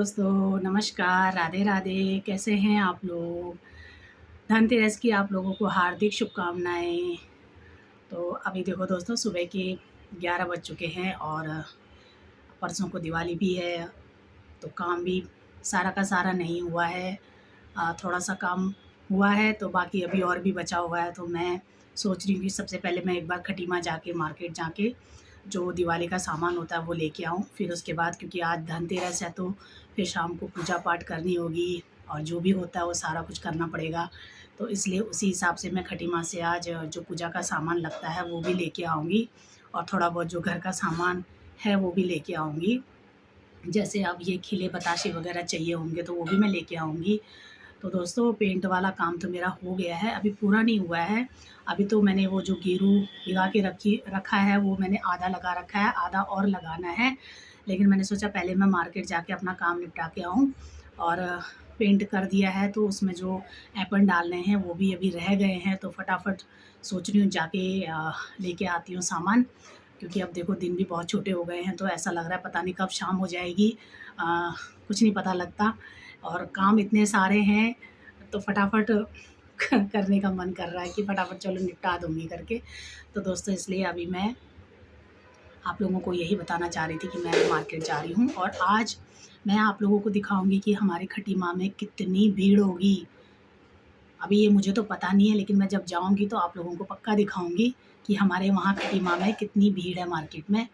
दोस्तों, नमस्कार, राधे राधे। कैसे हैं आप लोग? धनतेरस की आप लोगों को हार्दिक शुभकामनाएँ। तो अभी देखो दोस्तों, सुबह के 11 बज चुके हैं और परसों को दिवाली भी है, तो काम भी सारा का सारा नहीं हुआ है। थोड़ा-सा काम हुआ है, तो बाकी अभी और भी बचा हुआ है। तो मैं सोच रही हूँ कि सबसे पहले मैं एक बार खटीमा जाके, मार्केट जाके जो दिवाली का सामान होता है वो लेके आऊँ। फिर उसके बाद, क्योंकि आज धनतेरस है, तो फिर शाम को पूजा पाठ करनी होगी और जो भी होता है वो सारा कुछ करना पड़ेगा। तो इसलिए उसी हिसाब से मैं खटीमा से आज जो पूजा का सामान लगता है वो भी लेके आऊँगी और थोड़ा बहुत जो घर का सामान है वो भी लेके आऊँगी। जैसे अब ये खिले बताशे वग़ैरह चाहिए होंगे तो वो भी मैं लेके आऊँगी। तो दोस्तों, पेंट वाला काम तो मेरा हो गया है, अभी पूरा नहीं हुआ है। अभी तो मैंने वो जो गेरू भिगा के रखा है वो मैंने आधा लगा रखा है, आधा और लगाना है। लेकिन मैंने सोचा पहले मैं मार्केट जाके अपना काम निपटा के आऊँ। और पेंट कर दिया है तो उसमें जो एपन डालने हैं वो भी अभी रह गए हैं, तो फटाफट सोच रही हूँ जाके लेके आती हूँ सामान। क्योंकि अब देखो दिन भी बहुत छोटे हो गए हैं, तो ऐसा लग रहा है पता नहीं कब शाम हो जाएगी। कुछ नहीं पता लगता और काम इतने सारे हैं, तो फटाफट करने का मन कर रहा है कि फटाफट चलो निपटा दूँगी करके। तो दोस्तों, इसलिए अभी मैं आप लोगों को यही बताना चाह रही थी कि मैं मार्केट जा रही हूँ और आज मैं आप लोगों को दिखाऊँगी कि हमारे खटीमा में कितनी भीड़ होगी। अभी ये मुझे तो पता नहीं है, लेकिन मैं जब जाऊँगी तो आप लोगों को पक्का दिखाऊँगी कि हमारे वहाँ खटीमा में कितनी भीड़ है मार्केट में।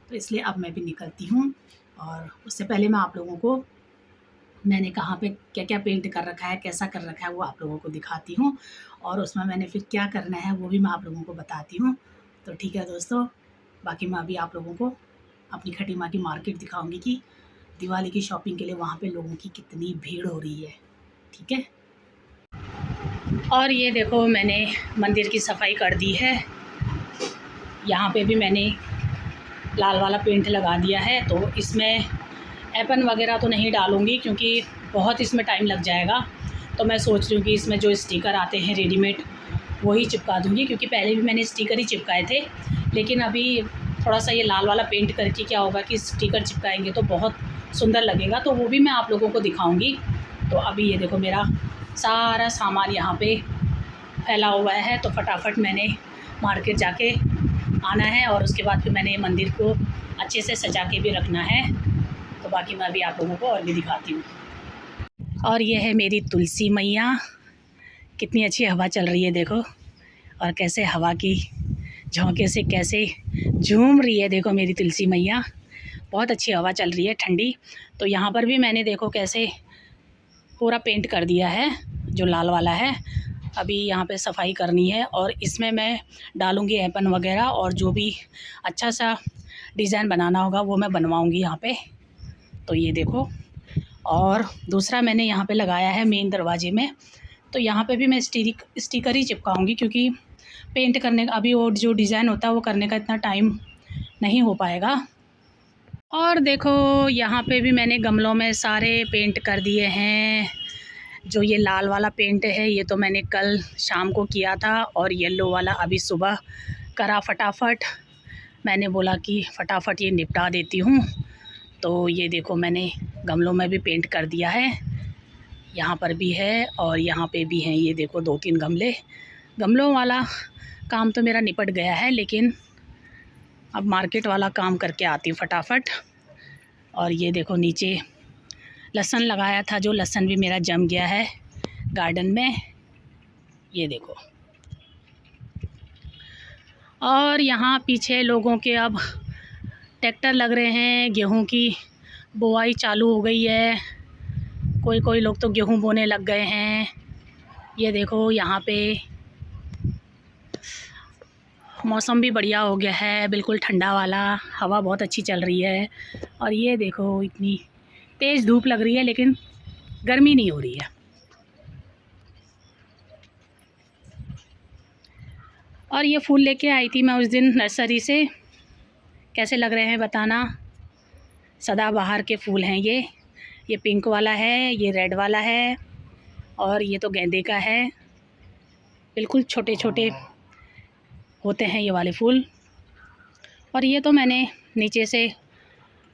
तो इसलिए अब मैं भी निकलती हूँ और उससे पहले मैं आप लोगों को मैंने कहाँ पे क्या-क्या पेंट कर रखा है, कैसा कर रखा है वो आप लोगों को दिखाती हूँ और उसमें मैंने फिर क्या करना है वो भी मैं आप लोगों को बताती हूँ। तो ठीक है दोस्तों, बाकी मैं अभी आप लोगों को अपनी खटीमा की मार्केट दिखाऊँगी कि दिवाली की शॉपिंग के लिए वहाँ पे लोगों की कितनी भीड़ हो रही है। ठीक है? और ये देखो, मैंने मंदिर की सफाई कर दी है। यहाँ पे भी मैंने लाल वाला पेंट लगा दिया है, तो इसमें एपन वगैरह तो नहीं डालूँगी क्योंकि बहुत इसमें टाइम लग जाएगा। तो मैं सोच रही हूँ कि इसमें जो स्टिकर आते हैं रेडीमेड वही चिपका दूँगी, क्योंकि पहले भी मैंने स्टिकर ही चिपकाए थे। लेकिन अभी थोड़ा-सा ये लाल वाला पेंट करके क्या होगा कि स्टिकर चिपकाएँगे तो बहुत सुंदर लगेगा, तो वो भी मैं आप लोगों को दिखाऊँगी। तो अभी ये देखो, मेरा सारा सामान यहाँ पे फैला हुआ है, तो फटाफट मैंने मार्केट जाके आना है और उसके बाद फिर मैंने मंदिर को अच्छे से सजा के भी रखना है। तो बाकी मैं अभी आप लोगों को और भी दिखाती हूँ। और ये है मेरी तुलसी मैया, कितनी अच्छी हवा चल रही है देखो, और कैसे हवा की झोंके से कैसे झूम रही है देखो मेरी तुलसी मैया। बहुत अच्छी हवा चल रही है, ठंडी। तो यहाँ पर भी मैंने देखो कैसे पूरा पेंट कर दिया है, जो लाल वाला है। अभी यहाँ पे सफाई करनी है और इसमें मैं डालूँगी एपन वगैरह, और जो भी अच्छा सा डिज़ाइन बनाना होगा वो मैं बनवाऊँगी यहाँ पे। तो ये देखो, और दूसरा मैंने यहाँ पे लगाया है मेन दरवाजे में, तो यहाँ पे भी मैं स्टिकर ही चिपकाऊँगी, क्योंकि पेंट करने का अभी वो जो डिज़ाइन होता है वो करने का इतना टाइम नहीं हो पाएगा। और देखो, यहाँ पे भी मैंने गमलों में सारे पेंट कर दिए हैं। जो ये लाल वाला पेंट है ये तो मैंने कल शाम को किया था, और येलो वाला अभी सुबह करा फटाफट। मैंने बोला कि फटाफट ये निपटा देती हूँ। तो ये देखो, मैंने गमलों में भी पेंट कर दिया है, यहाँ पर भी है और यहाँ पे भी हैं। ये देखो 2-3 गमले। गमलों वाला काम तो मेरा निपट गया है, लेकिन अब मार्केट वाला काम करके आती हूँ फटाफट। और ये देखो, नीचे लहसुन लगाया था, जो लहसुन भी मेरा जम गया है गार्डन में, ये देखो। और यहाँ पीछे लोगों के अब ट्रैक्टर लग रहे हैं, गेहूं की बुआई चालू हो गई है। कोई लोग तो गेहूं बोने लग गए हैं। ये देखो, यहाँ पे मौसम भी बढ़िया हो गया है, बिल्कुल ठंडा वाला, हवा बहुत अच्छी चल रही है। और ये देखो, इतनी तेज़ धूप लग रही है लेकिन गर्मी नहीं हो रही है। और ये फूल लेके आई थी मैं उस दिन नर्सरी से, कैसे लग रहे हैं बताना। सदाबहार के फूल हैं ये पिंक वाला है, ये रेड वाला है, और ये तो गेंदे का है। बिल्कुल छोटे छोटे होते हैं ये वाले फूल। और ये तो मैंने नीचे से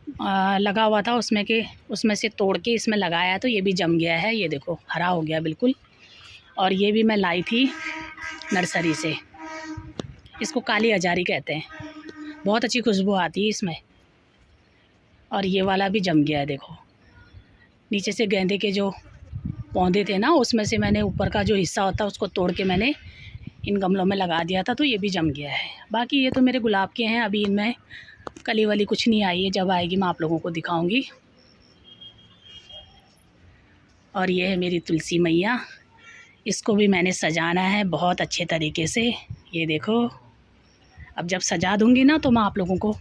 लगा हुआ था उसमें के, उसमें से तोड़ के इसमें लगाया तो ये भी जम गया है। ये देखो हरा हो गया बिल्कुल। और ये भी मैं लाई थी नर्सरी से, इसको काली हजारी कहते हैं, बहुत अच्छी खुशबू आती है इसमें। और ये वाला भी जम गया है देखो। नीचे से गेंदे के जो पौधे थे ना, उसमें से मैंने ऊपर का जो हिस्सा होता है उसको तोड़ के मैंने इन गमलों में लगा दिया था, तो ये भी जम गया है। बाकी ये तो मेरे गुलाब के हैं, अभी इनमें कली वली कुछ नहीं आई है, जब आएगी मैं आप लोगों को दिखाऊंगी। और ये है मेरी तुलसी मैया, इसको भी मैंने सजाना है बहुत अच्छे तरीके से। ये देखो, अब जब सजा दूंगी ना तो मैं आप लोगों को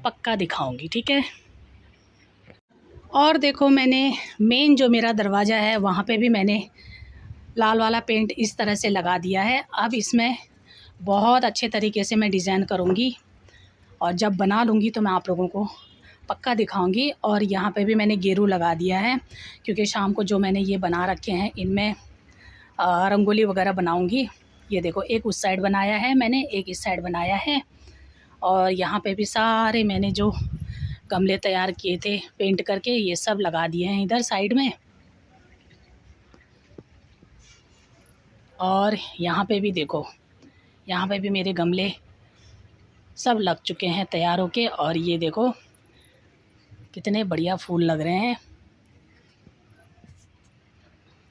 पक्का दिखाऊंगी, ठीक है। और देखो मैंने मेन जो मेरा दरवाज़ा है वहाँ पे भी मैंने लाल वाला पेंट इस तरह से लगा दिया है। अब इसमें बहुत अच्छे तरीके से मैं डिज़ाइन करूँगी और जब बना लूँगी तो मैं आप लोगों को पक्का दिखाऊंगी। और यहाँ पे भी मैंने गेरू लगा दिया है, क्योंकि शाम को जो मैंने ये बना रखे हैं इनमें रंगोली वगैरह बनाऊंगी। ये देखो, एक उस साइड बनाया है मैंने, एक इस साइड बनाया है। और यहाँ पे भी सारे मैंने जो गमले तैयार किए थे पेंट करके, ये सब लगा दिए हैं इधर साइड में। और यहाँ पे भी देखो, यहाँ पे भी मेरे गमले सब लग चुके हैं तैयार होके। और ये देखो कितने बढ़िया फूल लग रहे हैं,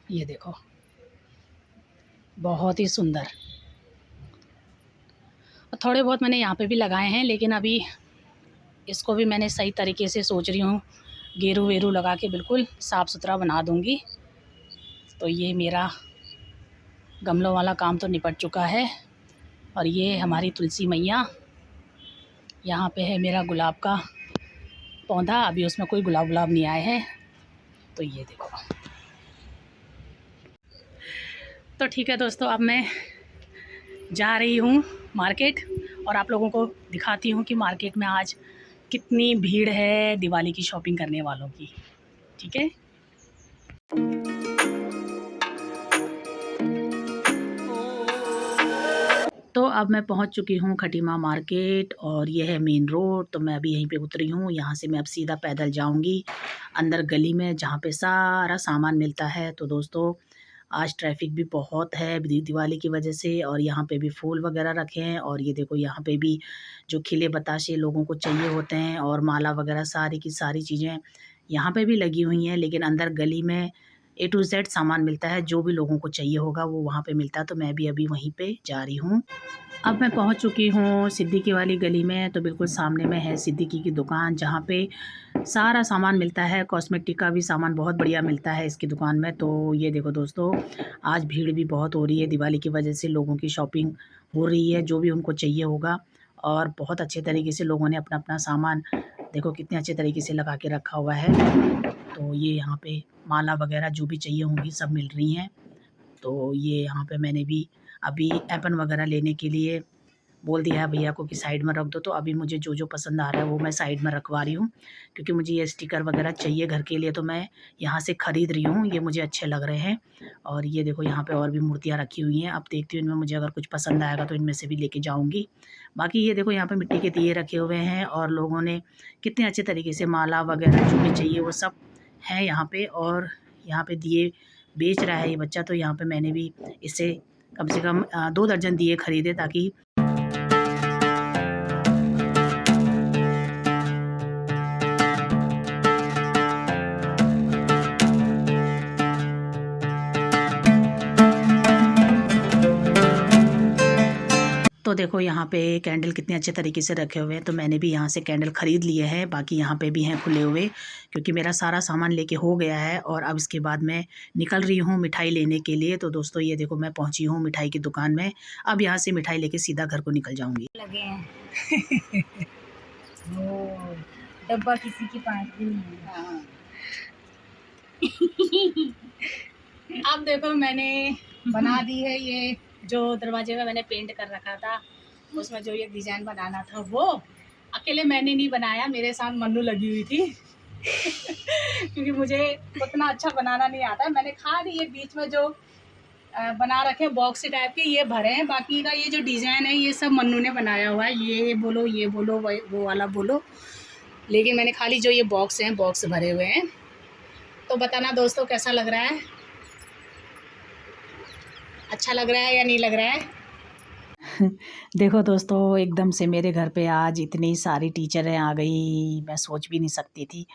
ये देखो बहुत ही सुंदर। थोड़े बहुत मैंने यहाँ पे भी लगाए हैं, लेकिन अभी इसको भी मैंने सही तरीके से सोच रही हूँ गेरू वेरू लगा के बिल्कुल साफ़ सुथरा बना दूँगी। तो ये मेरा गमलों वाला काम तो निपट चुका है। और ये हमारी तुलसी मैया, यहाँ पे है मेरा गुलाब का पौधा, अभी उसमें कोई गुलाब नहीं आए हैं। तो ये देखो। तो ठीक है दोस्तों, अब मैं जा रही हूँ मार्केट और आप लोगों को दिखाती हूँ कि मार्केट में आज कितनी भीड़ है दिवाली की शॉपिंग करने वालों की, ठीक है। तो अब मैं पहुंच चुकी हूं खटीमा मार्केट और ये है मेन रोड। तो मैं अभी यहीं पे उतरी हूं, यहां से मैं अब सीधा पैदल जाऊंगी अंदर गली में जहां पे सारा सामान मिलता है। तो दोस्तों आज ट्रैफिक भी बहुत है दिवाली की वजह से, और यहाँ पे भी फूल वगैरह रखे हैं। और ये देखो यहाँ पे भी जो खिले बताशे लोगों को चाहिए होते हैं और माला वगैरह सारी की सारी चीज़ें यहाँ पे भी लगी हुई हैं। लेकिन अंदर गली में A to Z सामान मिलता है, जो भी लोगों को चाहिए होगा वो वहाँ पे मिलता है। तो मैं भी अभी वहीं पे जा रही हूँ। अब मैं पहुँच चुकी हूँ सिद्दीकी वाली गली में। तो बिल्कुल सामने में है सिद्दीकी की दुकान, जहाँ पे सारा सामान मिलता है। कॉस्मेटिक का भी सामान बहुत बढ़िया मिलता है इसकी दुकान में। तो ये देखो दोस्तों, आज भीड़ भी बहुत हो रही है दिवाली की वजह से, लोगों की शॉपिंग हो रही है जो भी उनको चाहिए होगा। और बहुत अच्छे तरीके से लोगों ने अपना अपना सामान देखो कितने अच्छे तरीके से लगा के रखा हुआ है। तो ये यहाँ पे माला वगैरह जो भी चाहिए होंगी सब मिल रही हैं। तो ये यहाँ पे मैंने भी अभी एपन वगैरह लेने के लिए बोल दिया है भैया को कि साइड में रख दो। तो अभी मुझे जो जो पसंद आ रहा है वो मैं साइड में रखवा रही हूँ, क्योंकि मुझे ये स्टिकर वगैरह चाहिए घर के लिए। तो मैं यहाँ से ख़रीद रही हूँ, ये मुझे अच्छे लग रहे हैं। और ये देखो यहाँ पे और भी मूर्तियाँ रखी हुई हैं। अब देखती हूँ इनमें मुझे अगर कुछ पसंद आएगा तो इनमें से भी लेके जाऊँगी। बाकी ये देखो यहाँ पे मिट्टी के दिए रखे हुए हैं और लोगों ने कितने अच्छे तरीके से माला वगैरह जो भी चाहिए वो सब है यहाँ पे। और यहाँ पे दिए बेच रहा है ये बच्चा। तो यहाँ पे मैंने भी इससे कम से कम 2 दर्जन दिए खरीदे, ताकि तो देखो यहाँ पे कैंडल कितने अच्छे तरीके से रखे हुए हैं। तो मैंने भी यहाँ से कैंडल ख़रीद लिए हैं, बाकी यहाँ पे भी हैं खुले हुए, क्योंकि मेरा सारा सामान लेके हो गया है। और अब इसके बाद मैं निकल रही हूँ मिठाई लेने के लिए। तो दोस्तों ये देखो मैं पहुँची हूँ मिठाई की दुकान में। अब यहाँ से मिठाई लेके सीधा घर को निकल जाऊँगी। लगे हैं वो डब्बा किसी के पास भी नहीं है। हाँ। अब देखो मैंने बना दी है, ये जो दरवाजे में मैंने पेंट कर रखा था उसमें जो ये डिज़ाइन बनाना था वो अकेले मैंने नहीं बनाया, मेरे साथ मन्नू लगी हुई थी। क्योंकि मुझे उतना अच्छा बनाना नहीं आता। मैंने खाली ये बीच में जो बना रखे बॉक्स टाइप के ये भरे हैं, बाकी का ये जो डिज़ाइन है ये सब मन्नू ने बनाया हुआ है। ये बोलो वो वाला बोलो। लेकिन मैंने खाली जो ये बॉक्स हैं बॉक्स भरे हुए हैं। तो बताना दोस्तों कैसा लग रहा है, अच्छा लग रहा है या नहीं लग रहा है। देखो दोस्तों, एकदम से मेरे घर पे आज इतनी सारी टीचरें आ गई, मैं सोच भी नहीं सकती थी।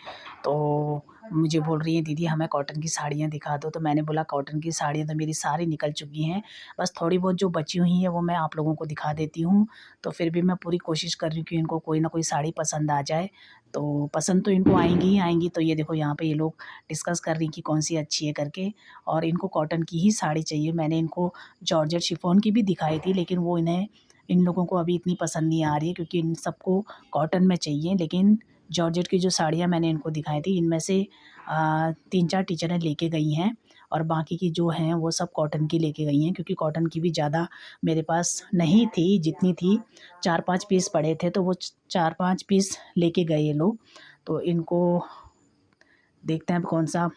तो मुझे बोल रही है दीदी हमें कॉटन की साड़ियाँ दिखा दो। तो मैंने बोला कॉटन की साड़ियाँ तो मेरी सारी निकल चुकी हैं, बस थोड़ी बहुत जो बची हुई हैं वो मैं आप लोगों को दिखा देती हूँ। तो फिर भी मैं पूरी कोशिश कर रही हूँ कि इनको कोई ना कोई साड़ी पसंद आ जाए। तो पसंद तो इनको आएंगी ही आएंगी। तो ये देखो यहाँ पे ये लोग डिस्कस कर रही कि कौन सी अच्छी है करके, और इनको कॉटन की ही साड़ी चाहिए। मैंने इनको जॉर्जेट शिफॉन की भी दिखाई थी, लेकिन वो इन लोगों को अभी इतनी पसंद नहीं आ रही है, क्योंकि इन सबको कॉटन में चाहिए। लेकिन जॉर्जेट की जो साड़ियाँ मैंने इनको दिखाई थी, इनमें से 3-4 टीचरें लेके गई हैं, और बाकी की जो हैं वो सब कॉटन की लेके गई हैं, क्योंकि कॉटन की भी ज़्यादा मेरे पास नहीं थी। जितनी थी 4-5 पीस पड़े थे, तो वो 4-5 पीस लेके गए ये लोग। तो इनको देखते हैं अब कौन सा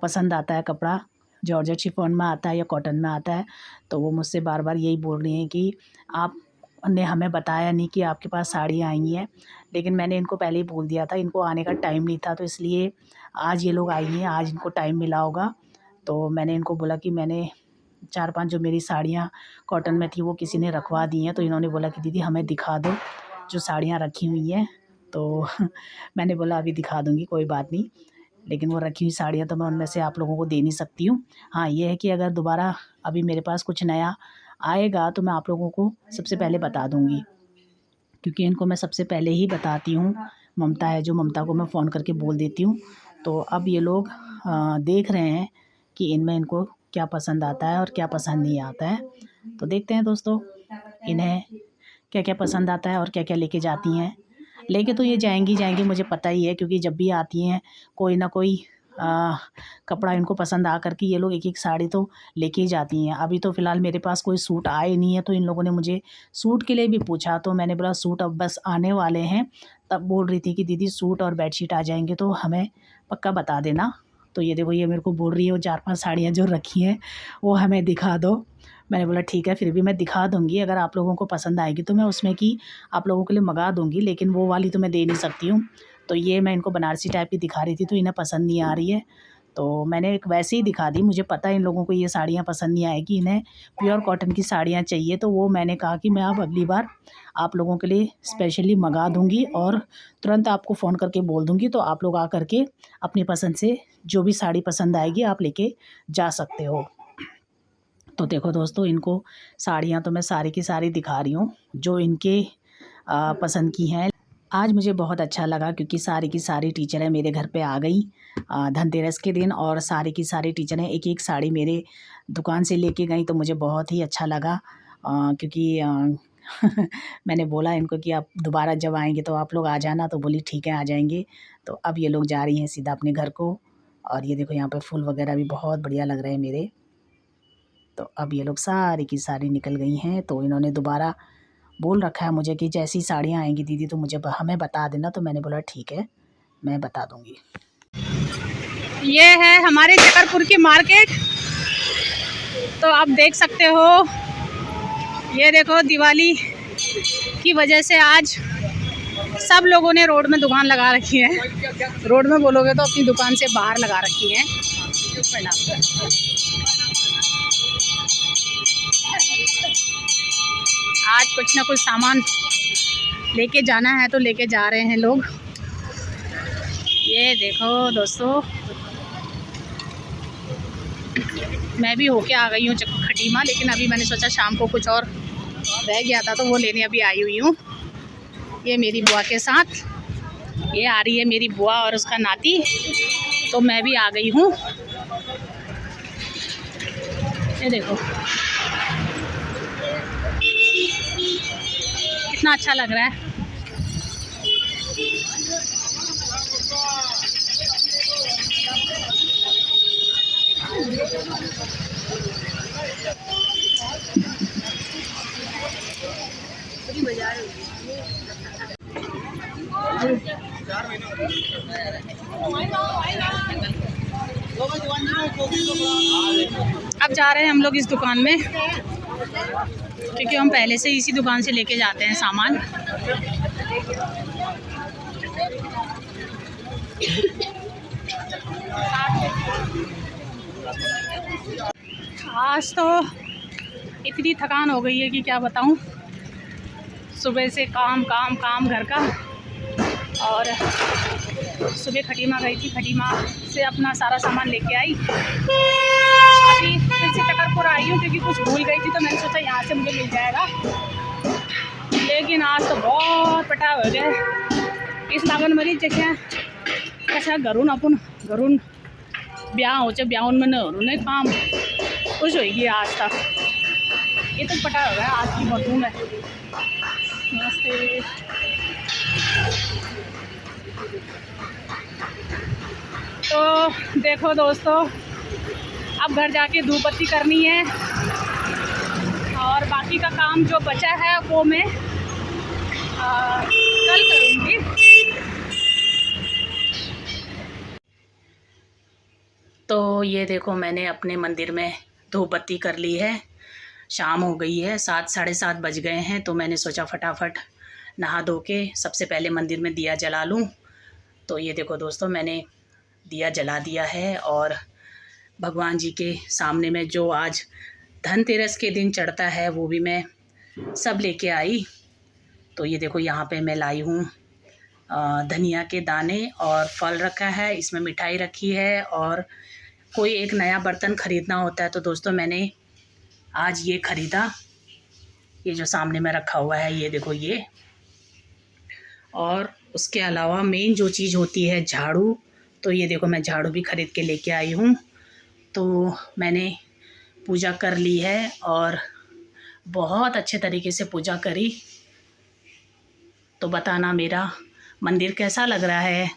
पसंद आता है कपड़ा, जॉर्जेट शिफॉन में आता है या कॉटन में आता है। तो वो मुझसे बार बार यही बोल रही हैं कि आपने हमें बताया नहीं कि आपके पास साड़ियाँ आई हैं। लेकिन मैंने इनको पहले ही बोल दिया था, इनको आने का टाइम नहीं था, तो इसलिए आज ये लोग आई हैं, आज इनको टाइम मिला होगा। तो मैंने इनको बोला कि मैंने 4-5 जो मेरी साड़ियाँ कॉटन में थी वो किसी ने रखवा दी हैं। तो इन्होंने बोला कि दीदी हमें दिखा दो जो साड़ियाँ रखी हुई हैं। तो मैंने बोला अभी दिखा दूँगी, कोई बात नहीं। लेकिन वो रखी हुई साड़ियाँ तो मैं उनमें से आप लोगों को दे नहीं सकती हूँ। हाँ, ये है कि अगर दोबारा अभी मेरे पास कुछ नया आएगा तो मैं आप लोगों को सबसे पहले बता दूँगी, क्योंकि इनको मैं सबसे पहले ही बताती हूँ। ममता है जो, ममता को मैं फ़ोन करके बोल देती हूँ। तो अब ये लोग देख रहे हैं कि इनमें इनको क्या पसंद आता है और क्या पसंद नहीं आता है। तो देखते हैं दोस्तों इन्हें क्या क्या पसंद आता है और क्या क्या लेके जाती हैं। लेके तो ये जाएंगी जाएंगी, मुझे पता ही है, क्योंकि जब भी आती हैं कोई ना कोई कपड़ा इनको पसंद आ करके ये लोग एक एक साड़ी तो लेके ही जाती हैं। अभी तो फ़िलहाल मेरे पास कोई सूट आए नहीं है, तो इन लोगों ने मुझे सूट के लिए भी पूछा। तो मैंने बोला सूट अब बस आने वाले हैं। तब बोल रही थी कि दीदी सूट और बेडशीट आ जाएंगे तो हमें पक्का बता देना। तो ये देखो ये मेरे को बोल रही है वो 4-5 साड़ियाँ जो रखी हैं वो हमें दिखा दो। मैंने बोला ठीक है, फिर भी मैं दिखा दूँगी, अगर आप लोगों को पसंद आएगी तो मैं उसमें की आप लोगों के लिए मँगा दूँगी, लेकिन वो वाली तो मैं दे नहीं सकती हूँ। तो ये मैं इनको बनारसी टाइप की दिखा रही थी, तो इन्हें पसंद नहीं आ रही है। तो मैंने एक वैसे ही दिखा दी, मुझे पता है इन लोगों को ये साड़ियाँ पसंद नहीं आएगी, इन्हें प्योर कॉटन की साड़ियाँ चाहिए। तो वो मैंने कहा कि मैं अब अगली बार आप लोगों के लिए स्पेशली मँगा दूँगी और तुरंत आपको फ़ोन करके बोल दूँगी। तो आप लोग आ कर के अपनी पसंद से जो भी साड़ी पसंद आएगी आप लेके जा सकते हो। तो देखो दोस्तों, इनको साड़ियाँ तो मैं सारी की सारी दिखा रही हूँ जो इनके पसंद की हैं। आज मुझे बहुत अच्छा लगा, क्योंकि सारी की सारी टीचरें मेरे घर पे आ गई धनतेरस के दिन, और सारी की सारी टीचरें एक एक साड़ी मेरे दुकान से लेके गई। तो मुझे बहुत ही अच्छा लगा, क्योंकि मैंने बोला इनको कि आप दोबारा जब आएंगे तो आप लोग आ जाना। तो बोली ठीक है आ जाएंगे। तो अब ये लोग जा रही हैं सीधा अपने घर को। और ये देखो यहाँ पे फूल वगैरह भी बहुत बढ़िया लग रहे हैं मेरे। तो अब ये लोग सारी की सारी निकल गई हैं। तो इन्होंने दोबारा बोल रखा है मुझे कि जैसी साड़ियाँ आएंगी दीदी तो मुझे हमें बता देना। तो मैंने बोला ठीक है, मैं बता दूँगी। ये है हमारे चकरपुर की मार्केट। तो आप देख सकते हो, ये देखो दिवाली की वजह से आज सब लोगों ने रोड में दुकान लगा रखी है। रोड में बोलोगे तो अपनी दुकान से बाहर लगा रखी है। आज कुछ ना कुछ सामान लेके जाना है तो लेके जा रहे हैं लोग। ये देखो दोस्तों, मैं भी होके आ गई हूँ खटीमा, लेकिन अभी मैंने सोचा शाम को कुछ और रह गया था तो वो लेने अभी आई हुई हूँ। ये मेरी बुआ के साथ, ये आ रही है मेरी बुआ और उसका नाती। तो मैं भी आ गई हूँ। ये देखो कितना अच्छा लग रहा है। अब जा रहे हैं हम लोग इस दुकान में, क्योंकि हम पहले से इसी दुकान से लेके जाते हैं सामान। आज तो इतनी थकान हो गई है कि क्या बताऊं। सुबह से काम काम काम घर का, और सुबह खटीमा गई थी, खटीमा से अपना सारा सामान लेके आई। अभी फिर से टकरपुर आई हूँ क्योंकि कुछ भूल गई थी, तो मैंने सोचा यहाँ से मुझे मिल जाएगा। लेकिन आज तो बहुत पटा हो गया इस लागन मरी जैसे कैसा घरून अपन घरून ब्याह हो चाहे ब्याह में नहीं काम कुछ होगी आज तक। ये तो पटा हो गया आज की बतू में। नमस्ते। तो देखो दोस्तों, अब घर जाके धूप बत्ती करनी है और बाकी का काम जो बचा है वो मैं कल करूँगी। तो ये देखो, मैंने अपने मंदिर में धूप बत्ती कर ली है। शाम हो गई है, 7 साढ़े 7 बज गए हैं। तो मैंने सोचा फटाफट नहा धो के सबसे पहले मंदिर में दिया जला लूँ। तो ये देखो दोस्तों, मैंने दिया जला दिया है और भगवान जी के सामने में जो आज धनतेरस के दिन चढ़ता है वो भी मैं सब लेके आई। तो ये देखो, यहाँ पे मैं लाई हूँ धनिया के दाने और फल रखा है, इसमें मिठाई रखी है। और कोई एक नया बर्तन ख़रीदना होता है तो दोस्तों मैंने आज ये ख़रीदा, ये जो सामने में रखा हुआ है, ये देखो ये। और उसके अलावा मेन जो चीज़ होती है झाड़ू, तो ये देखो मैं झाड़ू भी ख़रीद के लेके आई हूँ। तो मैंने पूजा कर ली है और बहुत अच्छे तरीके से पूजा करी। तो बताना मेरा मंदिर कैसा लग रहा है।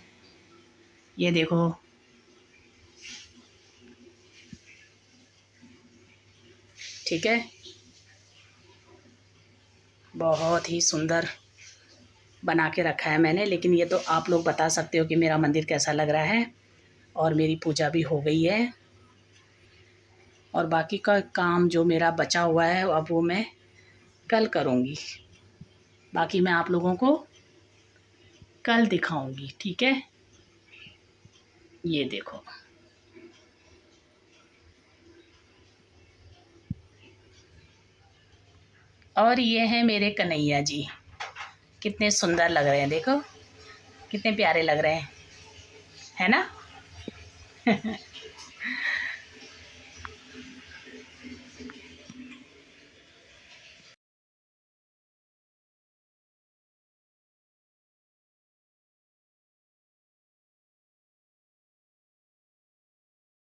ये देखो, ठीक है, बहुत ही सुंदर बना के रखा है मैंने। लेकिन ये तो आप लोग बता सकते हो कि मेरा मंदिर कैसा लग रहा है। और मेरी पूजा भी हो गई है और बाकी का काम जो मेरा बचा हुआ है अब वो मैं कल करूँगी। बाकी मैं आप लोगों को कल दिखाऊंगी, ठीक है। ये देखो, और ये हैं मेरे कन्हैया जी, कितने सुंदर लग रहे हैं, देखो कितने प्यारे लग रहे हैं, है ना।